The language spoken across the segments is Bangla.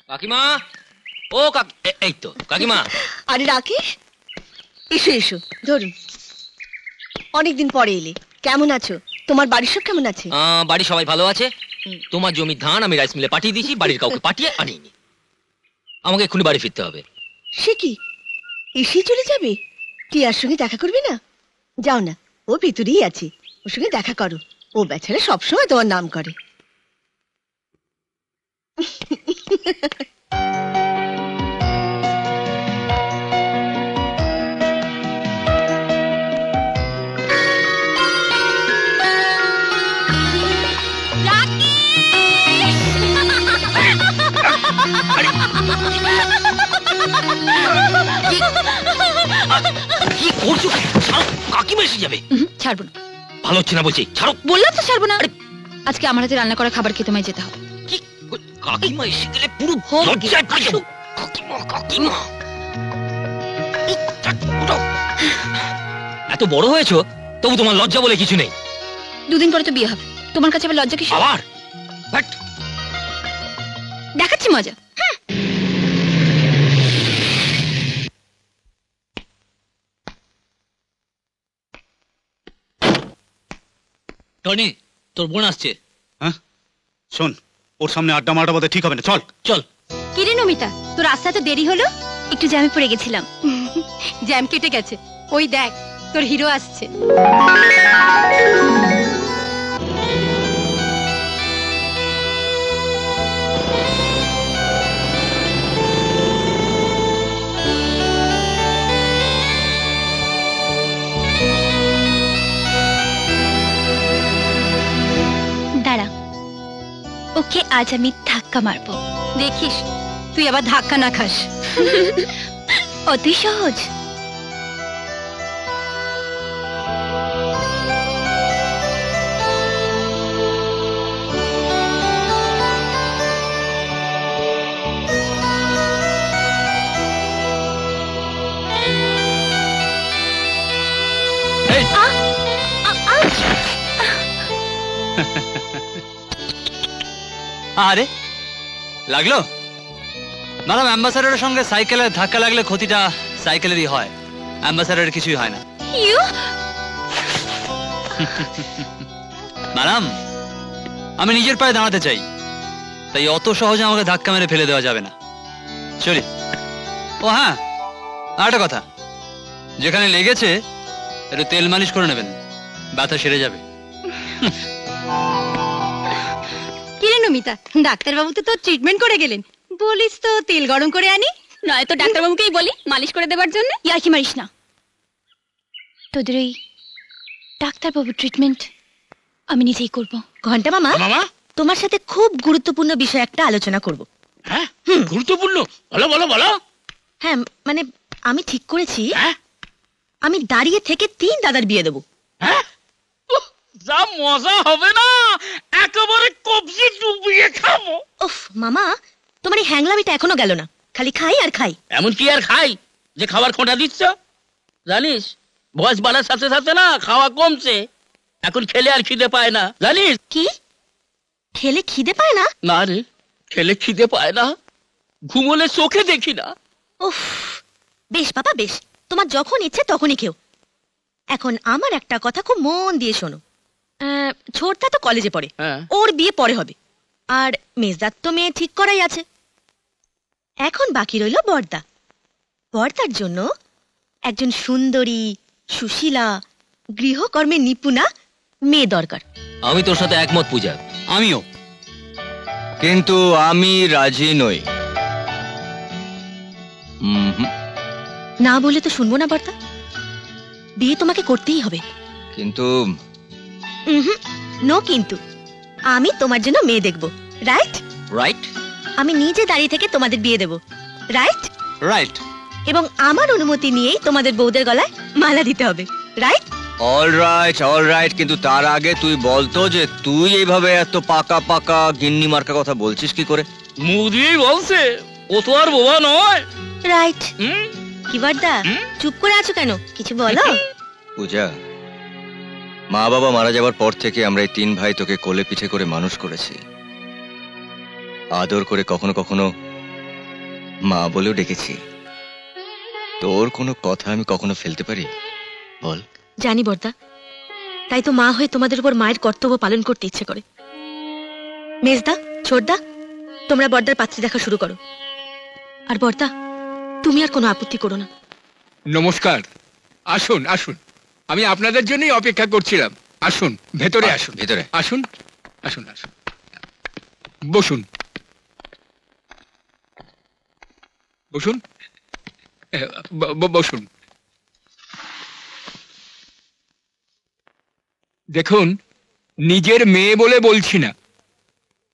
কাকিমা, ও এই তো কাকিমা। আরে রাকেশ, এসো এসো, ধরুন। অনেকদিন পরে এলে, কেমন আছো? তোমার বাড়ির সব কেমন আছে? বাড়ি সবাই ভালো আছে। তোমার জমির ধান আমি রাইস মিলে পাঠিয়ে দিয়েছি, বাড়ির কাউকে পাঠিয়ে আনিনি। আমাকে এক্ষুনি বাড়ি ফিরতে হবে। সে কি, এসে চলে যাবে? টিয়ার সঙ্গে দেখা করবে না? যাও না, ও ভিতরেই আছে, ওর সঙ্গে দেখা করো। ও বেচারা সবসময় তোমার নাম করে। কি করছো? কাকিমা এসে যাবে। ছাড়বো না। ভালো হচ্ছে না বলছি, ছাড়ো। বললাম তো ছাড়বো না। আজকে আমার হাতে রান্না করা খাবার খেয়ে তোমায় যেতে হবে। কি কাকিমা এসে গেলে পুরো হোক লজ্জায় পড়ে যাবো। কাকিমা কাকিমা, এই, ওঠো। এত বড় হয়েছো তবু তোমার লজ্জা বলে কিছু নেই। দুদিন পরে তো বিয়ে হবে, তোমার কাছে আবার লজ্জা কিসের? আবার বাট দেখাচ্ছি মজা। টনি, তোর বোন আসছে। হ্যাঁ শোন, ওর সামনে আড্ডা মারা বাদে ঠিক হবে না, চল চল। কিরে নমিতা, তোর আসতে এত দেরি হলো? একটু জ্যামে পড়ে গেছিলাম। জ্যাম কেটে গেছে, ওই দেখ তোর হিরো আসছে। দাঁড়া, ওকে আজ আমি ধাক্কা মারবো। দেখিস তুই আবার ধাক্কা না খাস। অতি সহজ। আরে লাগলো ম্যাডাম, অ্যাম্বাসাডারের সঙ্গে সাইকেলের ধাক্কা লাগলে ক্ষতিটা সাইকেলেরই হয়, অ্যাম্বাসাডারের কিছুই হয় না। ম্যাডাম, আমি নিজের পায়ে দাঁড়াতে চাই, তাই অত সহজে আমাকে ধাক্কা মেরে ফেলে দেওয়া যাবে না। চলি। ও হ্যাঁ, আর একটা কথা, যেখানে লেগেছে একটু তেল মালিশ করে নেবেন, ব্যথা সেরে যাবে। কিরে নমিতা, ডাক্তারবাবু তো তোর ট্রিটমেন্ট করে গেলেন, বলিস তো তেল গরম করে আনি। নয়তো ডাক্তারবাবুকেই বলি মালিশ করে দেবার জন্য। ইয়ার কি মারিস না, তোদের ওই ডাক্তারবাবু ট্রিটমেন্ট আমি নিজেই করব। ঘন্টা মামা, মামা, তোমার সাথে খুব গুরুত্বপূর্ণ বিষয় একটা আলোচনা করব। হ্যাঁ গুরুত্বপূর্ণ, বলো বলো বলো। হ্যাঁ মানে আমি ঠিক করেছি, হ্যাঁ আমি দাঁড়িয়ে থেকে 3 দাদার বিয়ে দেবো। হ্যাঁ, যা মজা হবে না, একেবারে কবজি ডুবিয়ে খাবো। উফ মামা, তোমার এই হ্যাংলামিটা এখনো গেল না, খালি খাই আর খাই। এমন কি আর খাই যে খাবার খোঁটা দিচ্ছ? জানিস বয়স বাড়ার সাথে সাথে না খাওয়া কমছে, এখন খেলে আর খিদে পায় না, জানিস? কি খেলে খিদে পায় না? না রে, খেলে খিদে পায় না, ঘুমোলে চোখে দেখি না। উফ বেশ বাবা বেশ, তোমার যখন ইচ্ছে তখনই খেও। এখন আমার একটা কথা খুব মন দিয়ে শোনো। ছোটদা তো কলেজে পড়ে, হ্যাঁ। ওর বিয়ে পরে হবে, আর মেজদার তো মেয়ে ঠিক করাই আছে। এখন বাকি রইল বড়দা। বড়দার জন্য একজন সুন্দরী, সুশীলা, গৃহকর্মে নিপুণা মেয়ে দরকার। আমি তোর সাথে একমত পূজা। আমিও, কিন্তু আমি রাজি নই। না বলে তো শুনবো না বড়দা, বিয়ে তোমাকে করতেই হবে। কিন্তু নো কিন্তু, আমি তোমার জন্য মেয়ে দেখবো, রাইট? রাইট। আমি নিজে দাঁড়িয়ে থেকে তোমাদের বিয়ে দেবো, রাইট? রাইট। এবং আমার অনুমতি নিয়েই তোমাদের বউদের গলায় মালা দিতে হবে, রাইট? অল রাইট, কিন্তু তার আগে তুই বলতো যে তুই এইভাবে এত পাকা পাকা গিন্নি মার্কা কথা বলছিস কি করে? মুখ দিয়েই বলছে, ও তো আর বোবা নয়। রাইট। হুম? কি বড়দা, চুপ করে আছো কেন, কিছু বলো। পূজা, মা বাবা মারা যাবার পর থেকে আমরা এই 3 ভাই তোকে কোলে পিঠে করে মানুষ করেছি, আদর করে কখনো কখনো মা বলেও ডেকেছি। তোর কোনো কথা আমি কখনো ফেলতে পারি বল? জানি বর্দা, তাই তো মা হয়ে তোমাদের উপর মায়ের কর্তব্য পালন করতে ইচ্ছে করে। মেজদা, ছোটদা, তোমরা বর্দার পাত্রী দেখা শুরু করো। আর বর্দা, তুমি আর কোনো আপত্তি করো না। নমস্কার, আসুন আসুন, আমি আপনাদের জন্যই অপেক্ষা করছিলাম। আসুন ভেতরে আসুন, ভেতরে আসুন আসুন আসুন, বসুন বসুন বসুন। দেখুন, নিজের মেয়ে বলে বলছি না,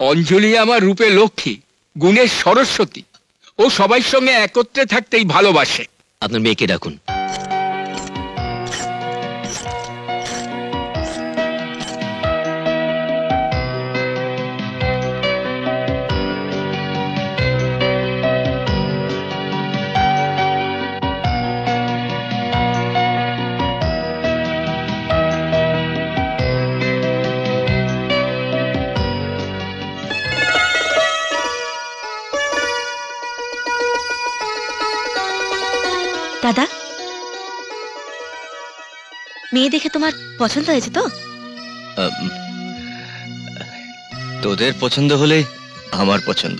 অঞ্জলি আমার রূপে লক্ষ্মী, গুণে সরস্বতী। ও সবাই সঙ্গে একত্রে থাকতেই ভালোবাসে। আপনার মেয়েকে ডাকুন। দাদা, মেয়ে দেখে তোমার পছন্দ হয়েছে তো? তোদের পছন্দ হলে আমার পছন্দ।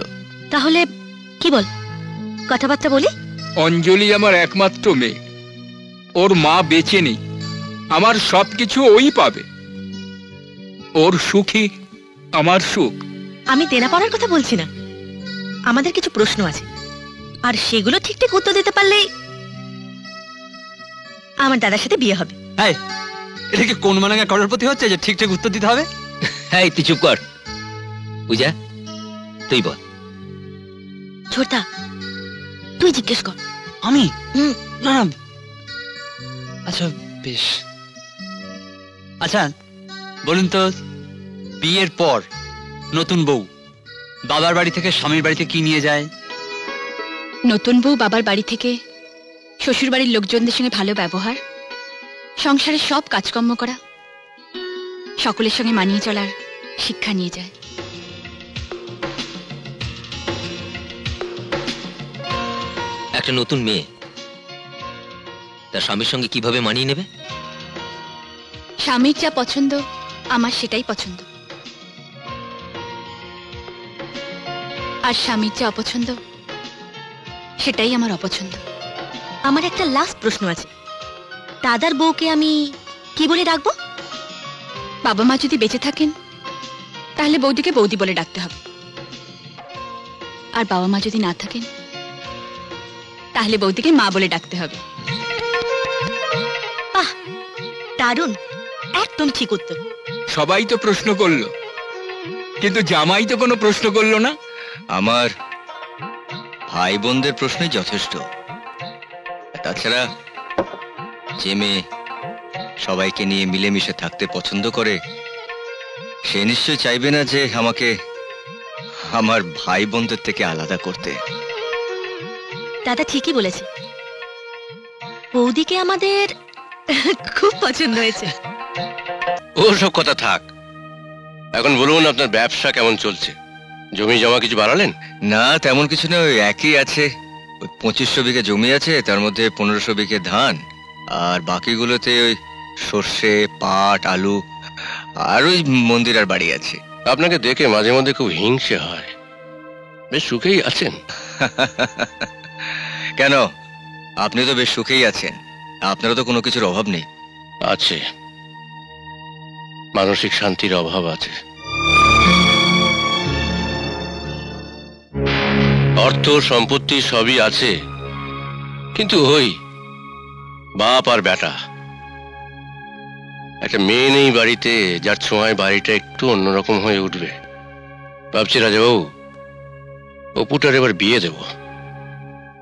তাহলে কি বল, কথাবার্তা বলি? অঞ্জলি আমার একমাত্র মেয়ে, ওর মা বেঁচে নেই, আমার সবকিছু ওই পাবে। ওর সুখী আমার সুখ। আমি দেনা পাওয়ার কথা বলছি না, আমাদের কিছু প্রশ্ন আছে, আর সেগুলো ঠিক ঠিক উত্তর দিতে পারলেই আমার দাদার সাথে বিয়ে হবে। হ্যাঁ, এটা কি কোন মানাঙ্গা করোড়পতি হচ্ছে যে ঠিকঠাক উত্তর দিতে হবে? হ্যাঁ, তুই চুপ কর। পূজা, তুই বল। ছোটদা, তুই জিজ্ঞেস কর। আমি? হুম। না না, আচ্ছা বেশ। আচ্ছা বলুন তো, বিয়ের পর নতুন বউ বাবার বাড়ি থেকে স্বামীর বাড়িতে কি নিয়ে যায়? নতুন বউ বাবার বাড়ি থেকে শ্বশুর বাড়ির লোকজনদের সঙ্গে ভালো ব্যবহার, সংসারের সব কাজকর্ম করা, সকলের সঙ্গে মানিয়ে চলার শিক্ষা নিয়ে যায়। একটা নতুন মেয়ে তার স্বামীর সঙ্গে কিভাবে মানিয়ে নেবে? স্বামীর যা পছন্দ আমার সেটাই পছন্দ, আর স্বামীর যা অপছন্দ সেটাই আমার অপছন্দ। আমার একটা লাস্ট প্রশ্ন আছে, দাদার বউকে আমি কি বলে ডাকবো? বাবা মা যদি বেঁচে থাকেন তাহলে বৌদিকে বৌদি বলে ডাকতে হবে, আর বাবা মা যদি না থাকেন তাহলে বৌদিকে মা বলে ডাকতে হবে। বাহ, দারুণ, একদম ঠিক উত্তর। সবাই তো প্রশ্ন করলো, কিন্তু জামাই তো কোনো প্রশ্ন করলো না। আমার ভাই বোনদের প্রশ্নই যথেষ্ট। তাছাড়া যে মেয়ে সবাইকে নিয়ে মিলেমিশে থাকতে পছন্দ করে, সে নিশ্চয় চাইবে না যে আমাকে আমার ভাই বোনদের থেকে আলাদা করতে। দাদা ঠিকই বলেছে, বৌদিকে আমাদের খুব পছন্দ হয়েছে। ও সব কথা থাক, এখন বলুন আপনার ব্যবসা কেমন চলছে? জমি জমা কিছু বাড়ালেন? না, তেমন কিছু না, ওই একই আছে। ওই 2500 বিঘে জমি আছে, তার মধ্যে 1500 বিঘে ধান, আর বাকিগুলোতে ওই সর্ষে, পাট, আলু, আর ওই মন্দির আর বাড়ি আছে। আপনাকে দেখে মাঝে মধ্যে খুব হিংসে হয়। বেশ সুখেই আছেন? কেন, আপনি তো বেশ সুখেই আছেন, আপনারও তো কোনো কিছুর অভাব নেই। আছে, মানসিক শান্তির অভাব আছে। অর্থ সম্পত্তি সবই আছে, কিন্তু ওই বাপ আর বেটা, একটা মেয়ে নেই বাড়িতে যার ছোঁয়ায় বাড়িটা একটু অন্যরকম হয়ে উঠবে। ভাবছি রাজাবাবু, অপুটার এবার বিয়ে দেব,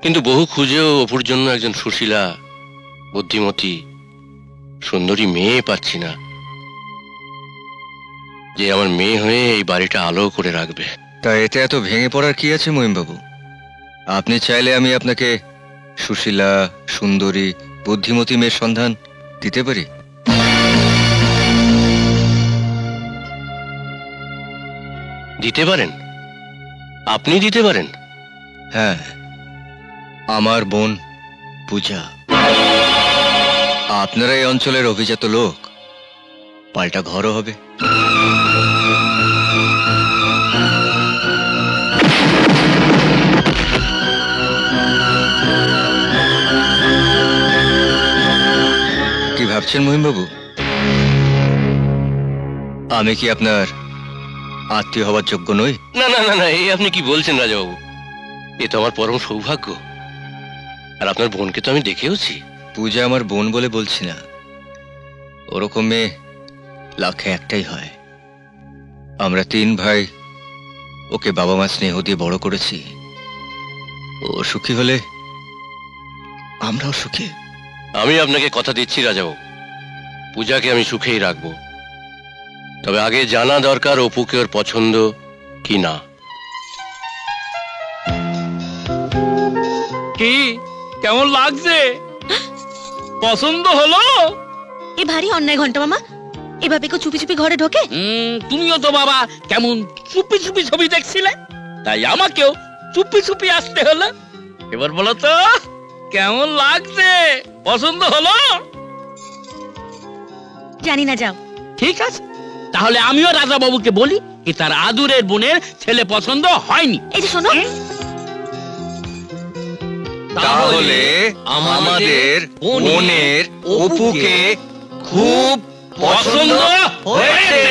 কিন্তু বহু খুঁজেও অপুর জন্য একজন সুশীলা, বুদ্ধিমতী, সুন্দরী মেয়ে পাচ্ছি না, যে আমার মেয়ে হয়ে এই বাড়িটা আলো করে রাখবে। তা এতে এত ভেঙে পড়ার কি আছে মহিমবাবু? আপনি চাইলে আমি আপনাকে সুশীলা, সুন্দরী, বুদ্ধিমতী মেয়ের সন্ধান দিতে পারি। দিতে পারেন? আপনি দিতে পারেন? হ্যাঁ, আমার বোন পূজা। আপনারা এই অঞ্চলের অভিজাত লোক, পাল্টা ঘরও হবে। কি ভাবছেন মহিমবাবু, আমি কি আপনার আত্মীয় হওয়ার যোগ্য নই? না না না না, এই আপনি কি বলছেন রাজাবাবু? এ তো আমার পরম সৌভাগ্য। আর আপনার বোনকে তো আমি দেখেওছি। পূজা আমার বোন বলে বলছি না, ওরকম মেয়ে লাখে একটাই হয়। আমরা 3 ভাই ওকে বাবা মা স্নেহ দিয়ে বড় করেছি। ও সুখী হলে আমরাও সুখী। আমি আপনাকে কথা দিচ্ছি রাজাবাবু, পূজাকে আমি সুখেই রাখবো। তবে আগে জানা দরকার অপুকে ওর পছন্দ কি না। কি কেমন লাগছে? পছন্দ হলো? এ ভারী অন্যায় ঘন্টা মামা, এভাবে কেউ চুপি চুপি ঘরে ঢোকে? তুমিও তো বাবা কেমন চুপি চুপি ছবি দেখছিলে, তাই আমাকেও চুপি চুপি আসতে হলো। এবার বলো তো কেমন লাগছে? পছন্দ হলো? জানি না, যাও। ঠিক আছে, তাহলে আমিও রাজা বাবুকে বলি কি তার আদুরের বোনের ছেলে পছন্দ হয়নি। এই যে শোনো, তাহলে আমাদের বোনের অপুকে খুব পছন্দ হয়েছে।